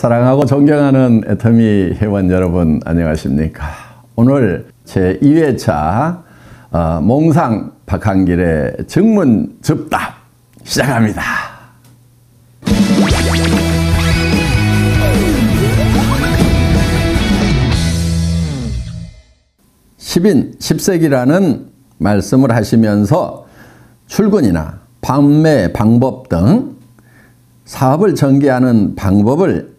사랑하고 존경하는 애터미 회원 여러분 안녕하십니까. 오늘 제2회차 몽상 박한길의 증문 즉답 시작합니다. 십인, 십세기라는 말씀을 하시면서 출근이나 판매 방법 등 사업을 전개하는 방법을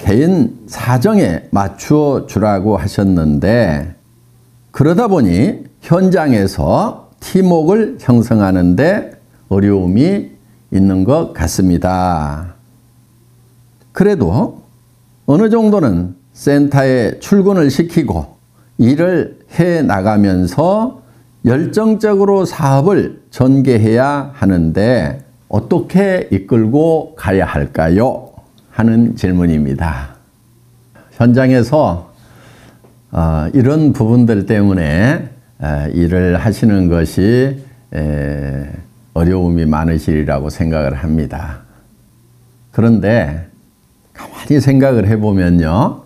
개인 사정에 맞추어 주라고 하셨는데, 그러다 보니 현장에서 팀워크를 형성하는 데 어려움이 있는 것 같습니다. 그래도 어느 정도는 센터에 출근을 시키고 일을 해 나가면서 열정적으로 사업을 전개해야 하는데 어떻게 이끌고 가야 할까요? 하는 질문입니다. 현장에서 이런 부분들 때문에 일을 하시는 것이 어려움이 많으시리라고 생각을 합니다. 그런데 가만히 생각을 해보면요,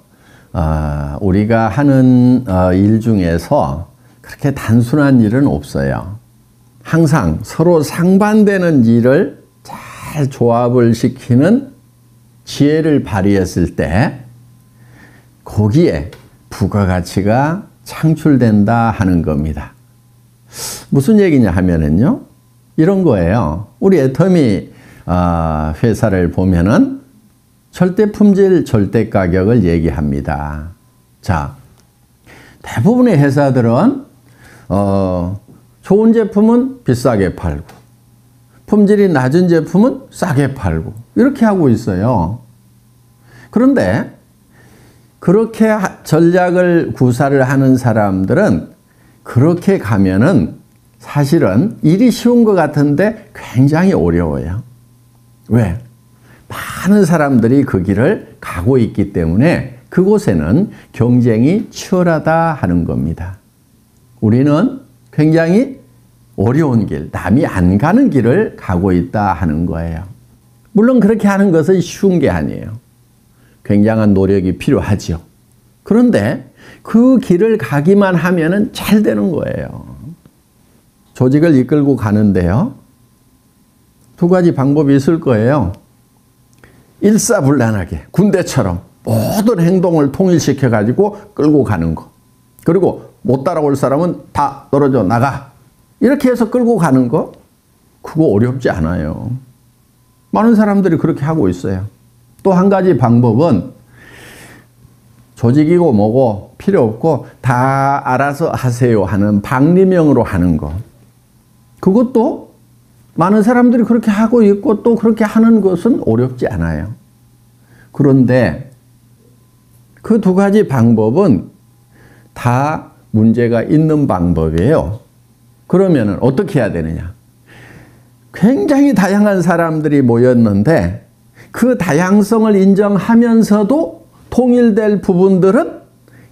우리가 하는 일 중에서 그렇게 단순한 일은 없어요. 항상 서로 상반되는 일을 잘 조합을 시키는 지혜를 발휘했을 때 거기에 부가가치가 창출된다 하는 겁니다. 무슨 얘기냐 하면은요, 이런 거예요. 우리 애터미 회사를 보면은 절대 품질, 절대 가격을 얘기합니다. 자, 대부분의 회사들은 좋은 제품은 비싸게 팔고 품질이 낮은 제품은 싸게 팔고 이렇게 하고 있어요. 그런데 그렇게 전략을 구사를 하는 사람들은 그렇게 가면은 사실은 일이 쉬운 것 같은데 굉장히 어려워요. 왜? 많은 사람들이 그 길을 가고 있기 때문에 그곳에는 경쟁이 치열하다 하는 겁니다. 우리는 굉장히 어려운 길, 남이 안 가는 길을 가고 있다 하는 거예요. 물론 그렇게 하는 것은 쉬운 게 아니에요. 굉장한 노력이 필요하죠. 그런데 그 길을 가기만 하면은 잘 되는 거예요. 조직을 이끌고 가는데요, 두 가지 방법이 있을 거예요. 일사불란하게 군대처럼 모든 행동을 통일시켜 가지고 끌고 가는 거. 그리고 못 따라올 사람은 다 떨어져 나가. 이렇게 해서 끌고 가는 거, 그거 어렵지 않아요. 많은 사람들이 그렇게 하고 있어요. 또 한 가지 방법은 조직이고 뭐고 필요 없고 다 알아서 하세요 하는 방리명으로 하는 거. 그것도 많은 사람들이 그렇게 하고 있고 또 그렇게 하는 것은 어렵지 않아요. 그런데 그 두 가지 방법은 다 문제가 있는 방법이에요. 그러면 어떻게 해야 되느냐? 굉장히 다양한 사람들이 모였는데 그 다양성을 인정하면서도 통일될 부분들은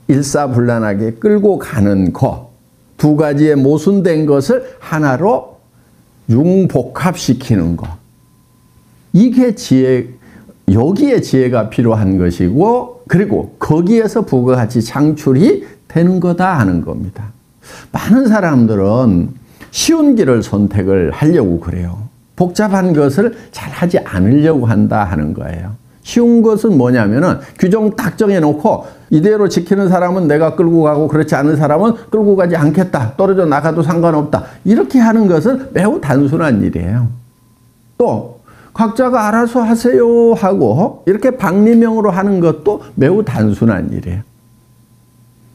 일사불란하게 끌고 가는 것, 두 가지의 모순된 것을 하나로 융복합시키는 것. 이게 여기에 지혜가 필요한 것이고, 그리고 거기에서 부가가치 창출이 되는 거다 하는 겁니다. 많은 사람들은 쉬운 길을 선택을 하려고 그래요. 복잡한 것을 잘 하지 않으려고 한다 하는 거예요. 쉬운 것은 뭐냐면은 규정 딱 정해놓고 이대로 지키는 사람은 내가 끌고 가고 그렇지 않은 사람은 끌고 가지 않겠다. 떨어져 나가도 상관없다. 이렇게 하는 것은 매우 단순한 일이에요. 또 각자가 알아서 하세요 하고 이렇게 방리명으로 하는 것도 매우 단순한 일이에요.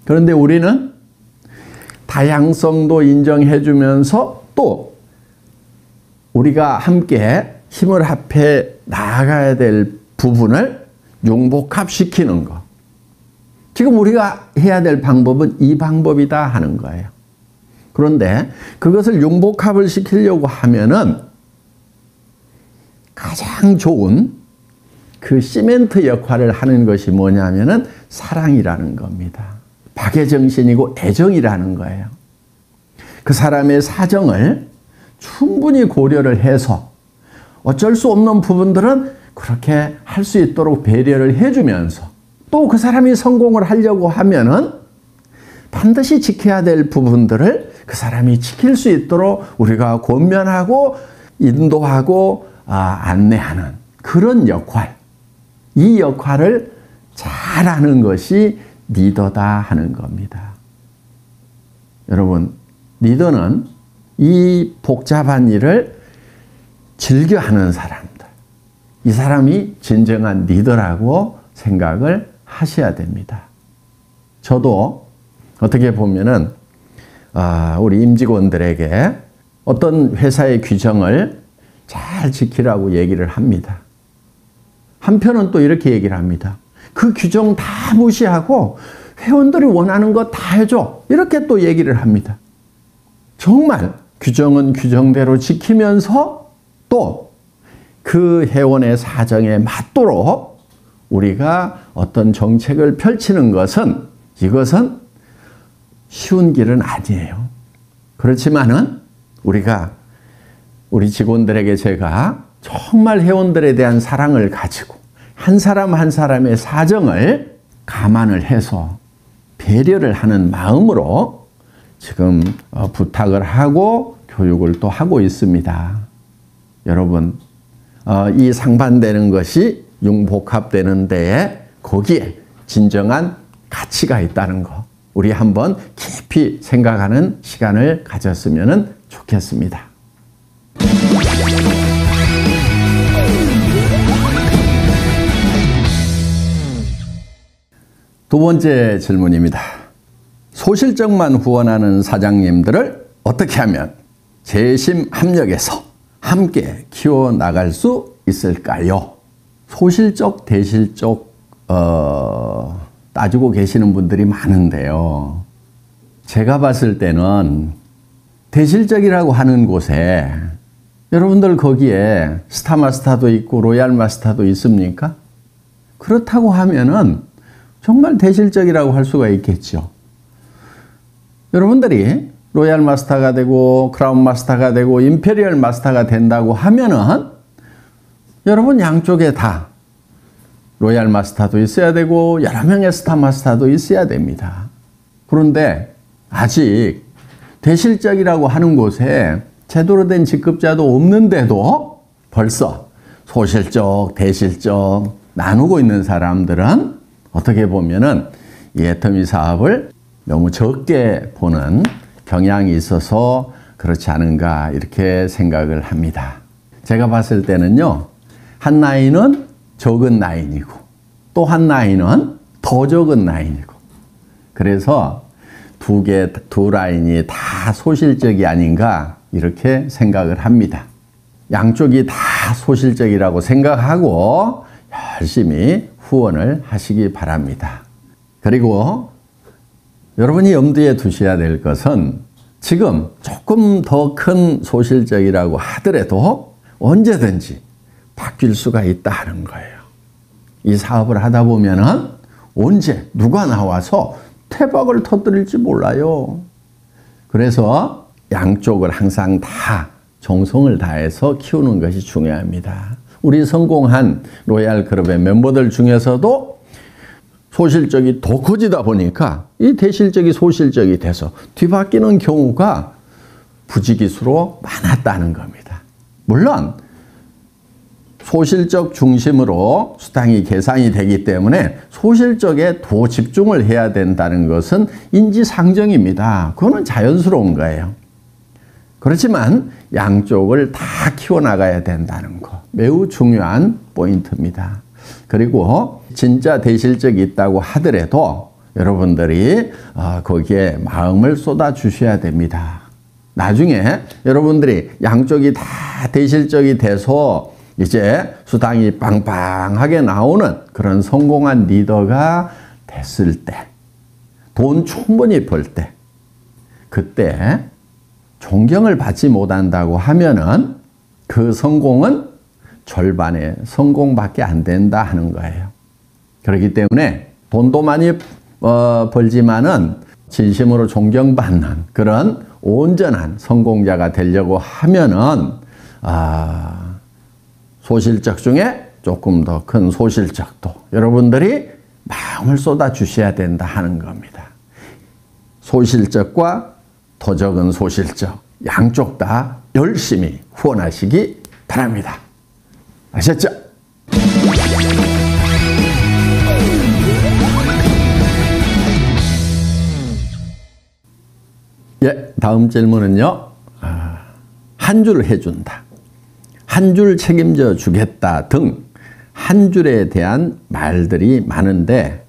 그런데 우리는 다양성도 인정해 주면서 또 우리가 함께 힘을 합해 나아가야 될 부분을 융복합시키는 것. 지금 우리가 해야 될 방법은 이 방법이다 하는 거예요. 그런데 그것을 융복합을 시키려고 하면은 가장 좋은 그 시멘트 역할을 하는 것이 뭐냐면은 사랑이라는 겁니다. 박애정신이고 애정이라는 거예요. 그 사람의 사정을 충분히 고려를 해서 어쩔 수 없는 부분들은 그렇게 할 수 있도록 배려를 해주면서 또 그 사람이 성공을 하려고 하면은 반드시 지켜야 될 부분들을 그 사람이 지킬 수 있도록 우리가 권면하고 인도하고 안내하는 그런 역할, 이 역할을 잘하는 것이 리더다 하는 겁니다. 여러분, 리더는 이 복잡한 일을 즐겨하는 사람들, 이 사람이 진정한 리더라고 생각을 하셔야 됩니다. 저도 어떻게 보면은 우리 임직원들에게 어떤 회사의 규정을 잘 지키라고 얘기를 합니다. 한편은 또 이렇게 얘기를 합니다. 그 규정 다 무시하고 회원들이 원하는 거 다 해줘. 이렇게 또 얘기를 합니다. 정말 규정은 규정대로 지키면서 또 그 회원의 사정에 맞도록 우리가 어떤 정책을 펼치는 것은 이것은 쉬운 길은 아니에요. 그렇지만은 우리 직원들에게 제가 정말 회원들에 대한 사랑을 가지고 한 사람 한 사람의 사정을 감안을 해서 배려를 하는 마음으로 지금 부탁을 하고 교육을 또 하고 있습니다. 여러분, 이 상반되는 것이 융복합되는 데에 거기에 진정한 가치가 있다는 거 우리 한번 깊이 생각하는 시간을 가졌으면 좋겠습니다. 두 번째 질문입니다. 소실적만 후원하는 사장님들을 어떻게 하면 재심 합력해서 함께 키워나갈 수 있을까요? 소실적, 대실적 따지고 계시는 분들이 많은데요. 제가 봤을 때는 대실적이라고 하는 곳에 여러분들 거기에 스타마스터도 있고 로얄마스터도 있습니까? 그렇다고 하면은 정말 대실적이라고 할 수가 있겠죠. 여러분들이 로얄 마스터가 되고 크라운 마스터가 되고 임페리얼 마스터가 된다고 하면은 여러분 양쪽에 다 로얄 마스터도 있어야 되고 여러 명의 스타 마스터도 있어야 됩니다. 그런데 아직 대실적이라고 하는 곳에 제대로 된 직급자도 없는데도 벌써 소실적, 대실적 나누고 있는 사람들은 어떻게 보면은 이 애터미 사업을 너무 적게 보는 경향이 있어서 그렇지 않은가 이렇게 생각을 합니다. 제가 봤을 때는요, 한 라인은 적은 라인이고 또 한 라인은 더 적은 라인이고 그래서 두 라인이 다 소실적이 아닌가 이렇게 생각을 합니다. 양쪽이 다 소실적이라고 생각하고 열심히 후원을 하시기 바랍니다. 그리고 여러분이 염두에 두셔야 될 것은 지금 조금 더 큰 소실적이라고 하더라도 언제든지 바뀔 수가 있다는 거예요. 이 사업을 하다 보면은 언제 누가 나와서 태박을 터뜨릴지 몰라요. 그래서 양쪽을 항상 다 정성을 다해서 키우는 것이 중요합니다. 우리 성공한 로얄 클럽의 멤버들 중에서도 소실적이 더 커지다 보니까 이 대실적이 소실적이 돼서 뒤바뀌는 경우가 부지기수로 많았다는 겁니다. 물론 소실적 중심으로 수당이 계산이 되기 때문에 소실적에 더 집중을 해야 된다는 것은 인지상정입니다. 그거는 자연스러운 거예요. 그렇지만 양쪽을 다 키워나가야 된다는 거 매우 중요한 포인트입니다. 그리고 진짜 대실적이 있다고 하더라도 여러분들이 거기에 마음을 쏟아 주셔야 됩니다. 나중에 여러분들이 양쪽이 다 대실적이 돼서 이제 수당이 빵빵하게 나오는 그런 성공한 리더가 됐을 때, 돈 충분히 벌 때, 그때 존경을 받지 못한다고 하면은 그 성공은 절반의 성공밖에 안 된다 하는 거예요. 그렇기 때문에 돈도 많이 벌지만은 진심으로 존경받는 그런 온전한 성공자가 되려고 하면은 소실적 중에 조금 더 큰 소실적도 여러분들이 마음을 쏟아 주셔야 된다 하는 겁니다. 소실적과 더 적은 소실적 양쪽 다 열심히 후원하시기 바랍니다. 아셨죠? 예, 다음 질문은요. 한 줄 해준다. 한 줄 책임져 주겠다 등 한 줄에 대한 말들이 많은데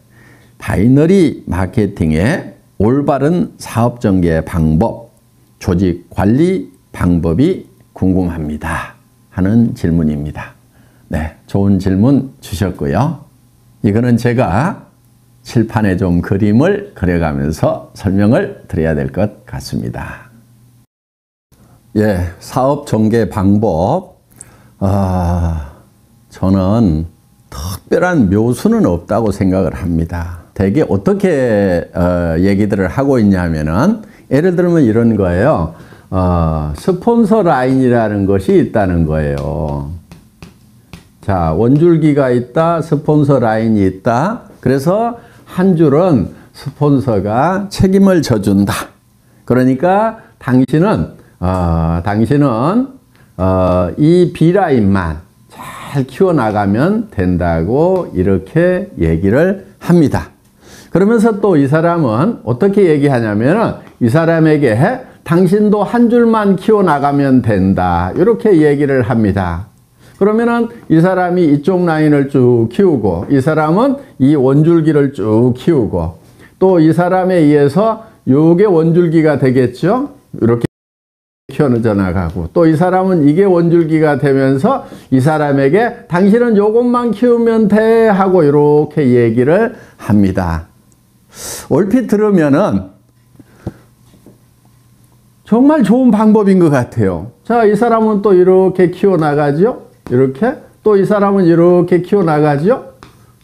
바이너리 마케팅의 올바른 사업 전개 방법, 조직 관리 방법이 궁금합니다 하는 질문입니다. 네, 좋은 질문 주셨고요. 이거는 제가 칠판에 좀 그림을 그려가면서 설명을 드려야 될 것 같습니다. 예, 사업 전개 방법. 저는 특별한 묘수는 없다고 생각을 합니다. 대개 어떻게 얘기들을 하고 있냐면은 예를 들면 이런 거예요. 스폰서 라인이라는 것이 있다는 거예요. 자, 원줄기가 있다, 스폰서 라인이 있다. 그래서 한 줄은 스폰서가 책임을 져준다. 그러니까 당신은 이 B라인만 잘 키워나가면 된다고 이렇게 얘기를 합니다. 그러면서 또 이 사람은 어떻게 얘기하냐면 이 사람에게 당신도 한 줄만 키워나가면 된다. 이렇게 얘기를 합니다. 그러면은 이 사람이 이쪽 라인을 쭉 키우고 이 사람은 이 원줄기를 쭉 키우고 또 이 사람에 의해서 요게 원줄기가 되겠죠. 이렇게 키워져 나가고 또 이 사람은 이게 원줄기가 되면서 이 사람에게 당신은 요것만 키우면 돼 하고 이렇게 얘기를 합니다. 얼핏 들으면은 정말 좋은 방법인 것 같아요. 자, 이 사람은 또 이렇게 키워나가죠. 이렇게. 또 이 사람은 이렇게 키워나가죠.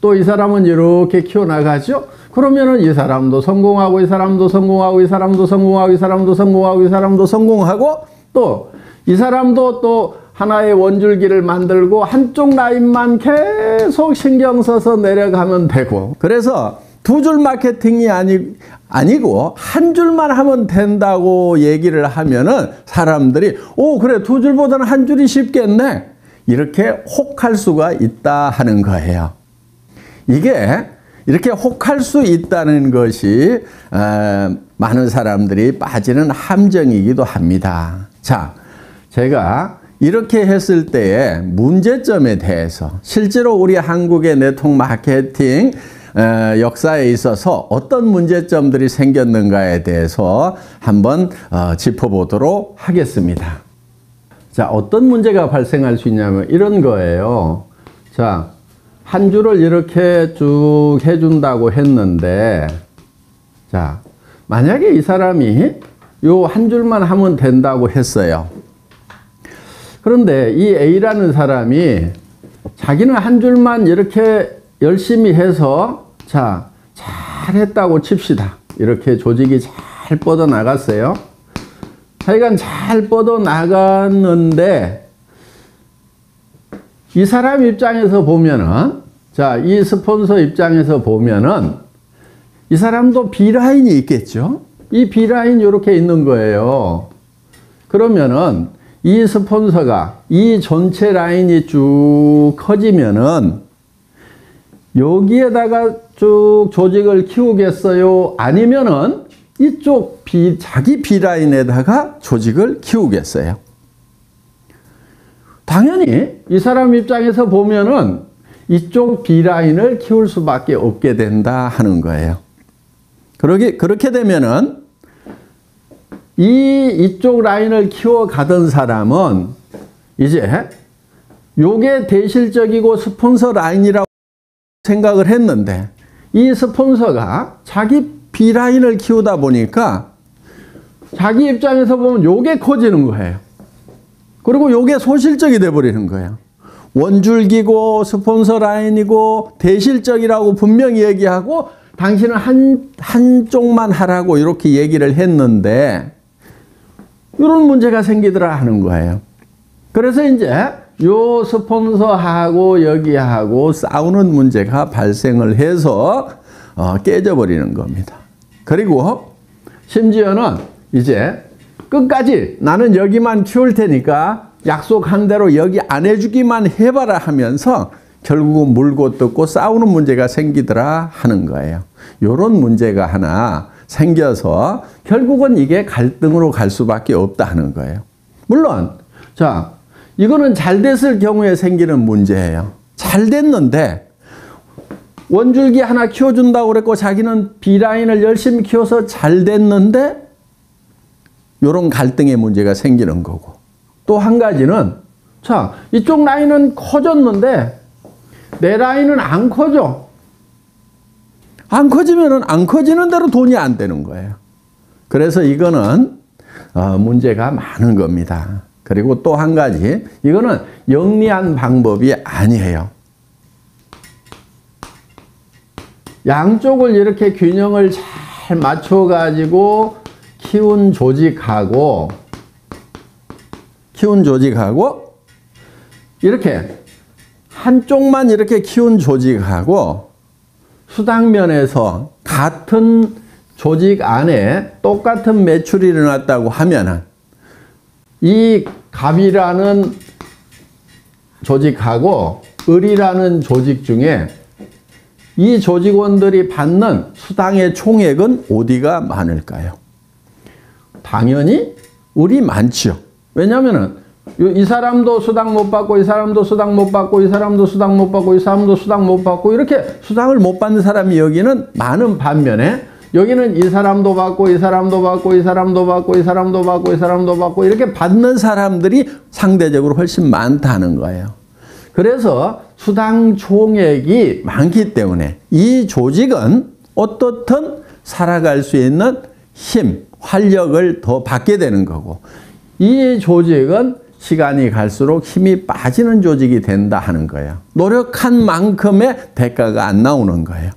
또 이 사람은 이렇게 키워나가죠. 그러면은 이 사람도 성공하고 이 사람도 성공하고 이 사람도 성공하고 이 사람도 성공하고 이 사람도 성공하고 또 이 사람도 또 하나의 원줄기를 만들고 한쪽 라인만 계속 신경 써서 내려가면 되고 그래서 두 줄 마케팅이 아니고 한 줄만 하면 된다고 얘기를 하면은 사람들이 그래 두 줄보다는 한 줄이 쉽겠네 이렇게 혹할 수가 있다 하는 거예요. 이게 이렇게 혹할 수 있다는 것이 많은 사람들이 빠지는 함정이기도 합니다. 자, 제가 이렇게 했을 때의 문제점에 대해서 실제로 우리 한국의 네트워크 마케팅 역사에 있어서 어떤 문제점들이 생겼는가에 대해서 한번 짚어보도록 하겠습니다. 자, 어떤 문제가 발생할 수 있냐면 이런 거예요. 자, 한 줄을 이렇게 쭉 해준다고 했는데 자, 만약에 이 사람이 요 한 줄만 하면 된다고 했어요. 그런데 이 A라는 사람이 자기는 한 줄만 이렇게 열심히 해서 자, 잘했다고 칩시다. 이렇게 조직이 잘 뻗어나갔어요. 하여간 잘 뻗어나갔는데 이 사람 입장에서 보면은 자, 이 스폰서 입장에서 보면은 이 사람도 B라인이 있겠죠. 이 B라인이 이렇게 있는 거예요. 그러면은 이 스폰서가 이 전체 라인이 쭉 커지면은 여기에다가 쭉 조직을 키우겠어요? 아니면은 이쪽 자기 B라인에다가 조직을 키우겠어요? 당연히 이 사람 입장에서 보면은 이쪽 B라인을 키울 수밖에 없게 된다 하는 거예요. 그렇게 되면은 이쪽 라인을 키워가던 사람은 이제 요게 대실적이고 스폰서 라인이라고 생각을 했는데 이 스폰서가 자기 B라인을 키우다 보니까 자기 입장에서 보면 요게 커지는 거예요. 그리고 요게 소실적이 돼버리는 거예요. 원줄기고 스폰서 라인이고 대실적이라고 분명히 얘기하고 당신은 한쪽만 하라고 이렇게 얘기를 했는데 이런 문제가 생기더라 하는 거예요. 그래서 이제 요 스폰서하고 여기하고 싸우는 문제가 발생을 해서 깨져버리는 겁니다. 그리고 심지어는 이제 끝까지 나는 여기만 키울 테니까 약속한 대로 여기 안 해주기만 해봐라 하면서 결국은 물고 뜯고 싸우는 문제가 생기더라 하는 거예요. 이런 문제가 하나 생겨서 결국은 이게 갈등으로 갈 수밖에 없다 하는 거예요. 물론 자, 이거는 잘 됐을 경우에 생기는 문제예요. 잘 됐는데 원줄기 하나 키워준다고 그랬고 자기는 B라인을 열심히 키워서 잘 됐는데 이런 갈등의 문제가 생기는 거고, 또 한 가지는 자, 이쪽 라인은 커졌는데 내 라인은 안 커져. 안 커지면은 안 커지는 대로 돈이 안 되는 거예요. 그래서 이거는 문제가 많은 겁니다. 그리고 또 한 가지, 이거는 영리한 방법이 아니에요. 양쪽을 이렇게 균형을 잘 맞춰가지고 키운 조직하고 이렇게 한쪽만 이렇게 키운 조직하고 수당면에서 같은 조직 안에 똑같은 매출이 일어났다고 하면은 이 갑이라는 조직하고 을이라는 조직 중에 이 조직원들이 받는 수당의 총액은 어디가 많을까요? 당연히 을이 많죠. 왜냐하면은 이 사람도 수당 못 받고 이 사람도 수당 못 받고 이 사람도 수당 못 받고 이 사람도 수당 못 받고 이렇게 수당을 못 받는 사람이 여기는 많은 반면에 여기는 이 사람도 받고 이 사람도 받고 이 사람도 받고 이 사람도 받고 이 사람도 받고 이렇게 받는 사람들이 상대적으로 훨씬 많다는 거예요. 그래서 수당 총액이 많기 때문에 이 조직은 어떻든 살아갈 수 있는 힘, 활력을 더 받게 되는 거고, 이 조직은 시간이 갈수록 힘이 빠지는 조직이 된다 하는 거예요. 노력한 만큼의 대가가 안 나오는 거예요.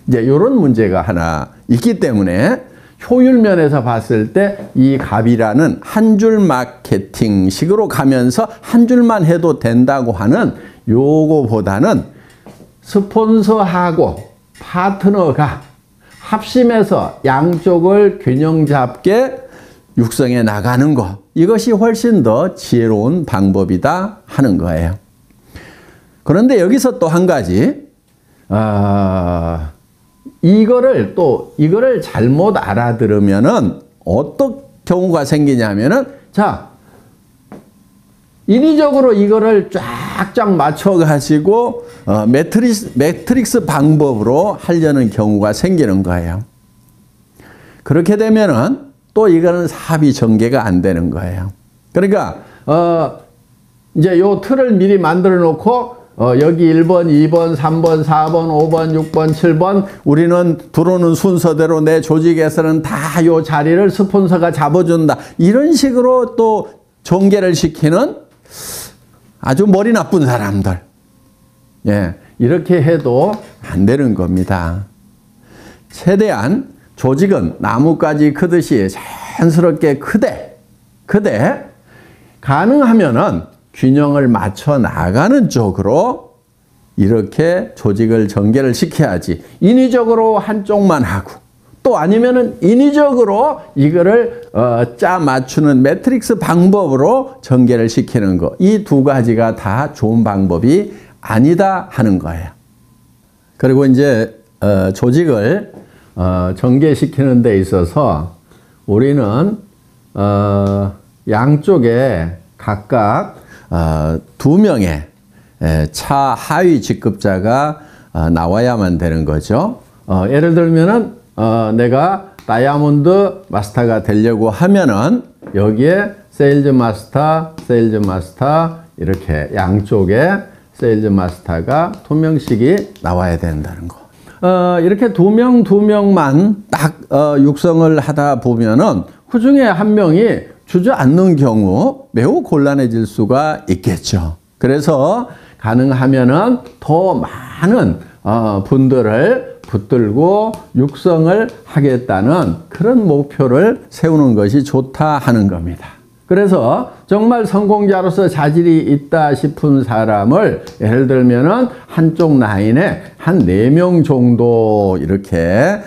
이제 이런 문제가 하나 있기 때문에 효율 면에서 봤을 때 이 갑이라는 한 줄 마케팅식으로 가면서 한 줄만 해도 된다고 하는 요거보다는 스폰서하고 파트너가 합심해서 양쪽을 균형 잡게 육성해 나가는 것, 이것이 훨씬 더 지혜로운 방법이다 하는 거예요. 그런데 여기서 또 한 가지, 이거를 잘못 알아들으면은 어떤 경우가 생기냐면은, 자, 인위적으로 이거를 쫙쫙 맞춰가지고 매트릭스 방법으로 하려는 경우가 생기는 거예요. 그렇게 되면은 또 이거는 사업이 전개가 안 되는 거예요. 그러니까 이제 요 틀을 미리 만들어 놓고 여기 1번, 2번, 3번, 4번, 5번, 6번, 7번 우리는 들어오는 순서대로 내 조직에서는 다 요 자리를 스폰서가 잡아준다. 이런 식으로 또 전개를 시키는 아주 머리 나쁜 사람들. 예, 이렇게 해도 안 되는 겁니다. 최대한 조직은 나뭇가지 크듯이 자연스럽게 크되 가능하면은 균형을 맞춰 나가는 쪽으로 이렇게 조직을 전개를 시켜야지, 인위적으로 한쪽만 하고 또 아니면은 인위적으로 이거를 짜 맞추는 매트릭스 방법으로 전개를 시키는 거, 이 두 가지가 다 좋은 방법이 아니다 하는 거예요. 그리고 이제 조직을 전개시키는 데 있어서 우리는 양쪽에 각각 2명의 차하위 직급자가 나와야만 되는 거죠. 예를 들면은 내가 다이아몬드 마스터가 되려고 하면은 여기에 세일즈 마스터 이렇게 양쪽에 세일즈 마스터가 2명씩이 나와야 된다는 거. 이렇게 2명만 딱 육성을 하다 보면은 그 중에 한 명이 주저앉는 경우 매우 곤란해질 수가 있겠죠. 그래서 가능하면은 더 많은 분들을 붙들고 육성을 하겠다는 그런 목표를 세우는 것이 좋다 하는 겁니다. 그래서 정말 성공자로서 자질이 있다 싶은 사람을 예를 들면은 한쪽 라인에 한 4명 정도 이렇게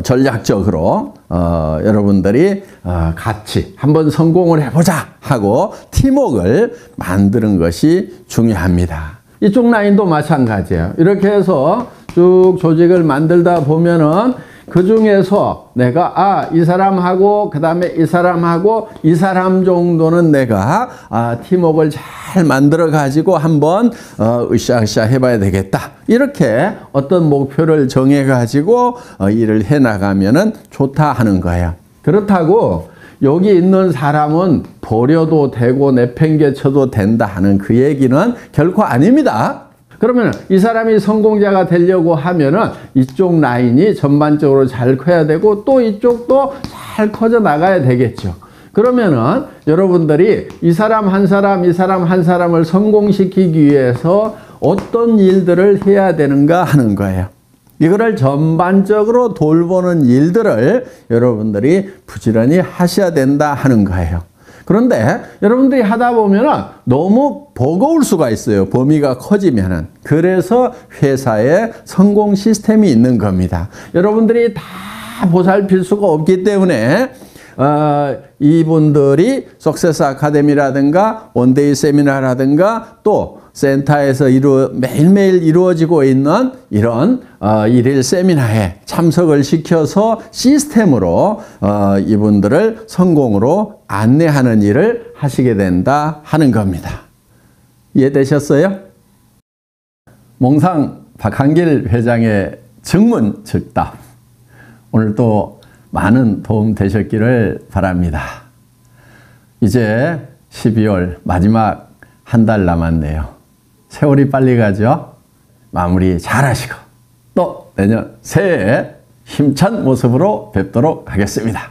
전략적으로 여러분들이 같이 한번 성공을 해보자 하고 팀워크를 만드는 것이 중요합니다. 이쪽 라인도 마찬가지예요. 이렇게 해서 쭉 조직을 만들다 보면은 그 중에서 내가 이 사람하고 그 다음에 이 사람하고 이 사람 정도는 내가 팀워크를 잘 만들어 가지고 한번 으쌰으쌰 해봐야 되겠다. 이렇게 어떤 목표를 정해 가지고 일을 해 나가면은 좋다 하는 거예요. 그렇다고 여기 있는 사람은 버려도 되고 내팽개쳐도 된다 하는 그 얘기는 결코 아닙니다. 그러면 이 사람이 성공자가 되려고 하면은 이쪽 라인이 전반적으로 잘 커야 되고 또 이쪽도 잘 커져 나가야 되겠죠. 그러면은 여러분들이 이 사람 한 사람, 이 사람 한 사람을 성공시키기 위해서 어떤 일들을 해야 되는가 하는 거예요. 이거를 전반적으로 돌보는 일들을 여러분들이 부지런히 하셔야 된다 하는 거예요. 그런데 여러분들이 하다 보면 너무 버거울 수가 있어요. 범위가 커지면은. 그래서 회사에 성공 시스템이 있는 겁니다. 여러분들이 다 보살필 수가 없기 때문에 이분들이 석세스 아카데미라든가 원데이 세미나라든가 또 센터에서 매일매일 이루어지고 있는 이런 일일 세미나에 참석을 시켜서 시스템으로 이분들을 성공으로 안내하는 일을 하시게 된다 하는 겁니다. 이해되셨어요? 몽상 박한길 회장의 증문 즉답. 오늘도 많은 도움 되셨기를 바랍니다. 이제 12월 마지막 한 달 남았네요. 세월이 빨리 가죠? 마무리 잘 하시고 또 내년 새해에 힘찬 모습으로 뵙도록 하겠습니다.